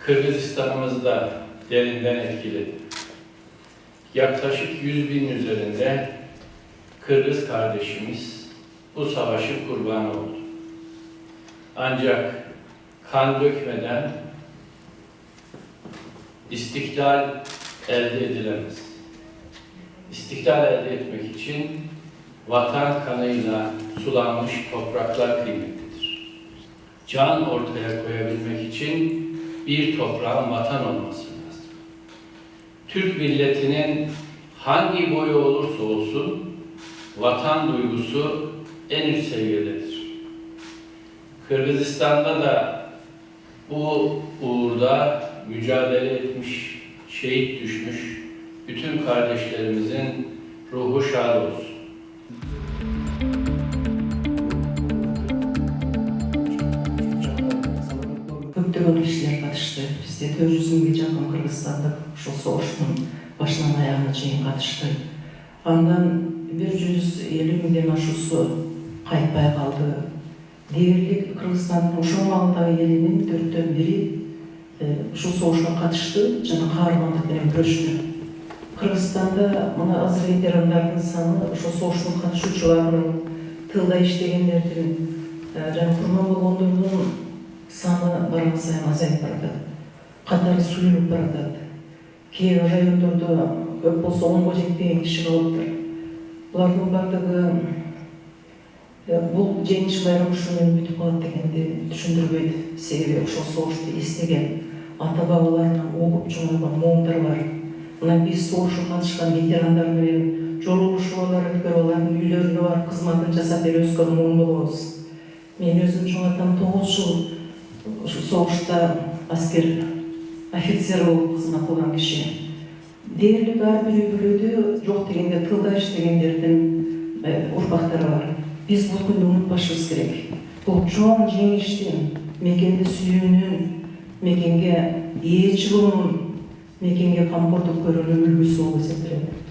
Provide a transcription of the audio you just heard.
Kırgızistan'ımızı da derinden etkiledi. Yaklaşık 100.000 üzerinde Kırgız kardeşimiz bu savaşın kurbanı oldu. Ancak kan dökmeden istiklal elde edilemez. İstiklal elde etmek için vatan kanıyla sulanmış topraklar kıymetlidir. Can ortaya koyabilmek için bir toprağın vatan olması lazım. Türk milletinin hangi boyu olursa olsun vatan duygusu en üst seviyededir. Kırgızistan'da da bu uğurda mücadele etmiş, şehit düşmüş bütün kardeşlerimizin ruhu şad olsun. Көптөгөн кишилер катышты. Бизде 400 жакын кыргызстандык ушул согуштун башынан аягына чейин катышты. Андан 150.000ден ашуусу кайтпай калды. Дээрлик Кыргызстандын ошол маалдагы элинин 1/4 ушул согушка катышты жана каармандык менен күрөштү. Кыргызстанда мына азыр ветерандардын саны ошол согуштун катышуучуларынын тылда иштегендердин жана курман болгондордун саны барған сайын азайып баратат. Катары суюнуп баратат. Кээ бир райондордо көп болсо 10го жетпеген киши калыптыр. Булардын бардыгы бул жеңиш байрамы ушу менен бүтүп калат дегенди түшүндүрбөйт. Себеби ошол согушту эстеген ата бабаларынан окуп чоңойгон моомдар бар. Мына биз согушка катышкан ветерандар менен жолугушуп алар, алардын үйлөрүндө барып кызматын жасап берип өскөн моом болобуз. Мен өзүм чоң атам 9 жыл ошо согушта аскер офицер болуп кызмат кылган киши. Дээрлик ар бир үй-бүлөдө жок дегенде тылда иштегендердин урпактары бар. Биз бул күндү унутпашыбыз керек. Бул чоң жеңиштин, мекенди сүйүүнүн, мекенге ээ чыгуунун, мекенге камкордук көрүүнүн үлгүсү болуп эсептелет.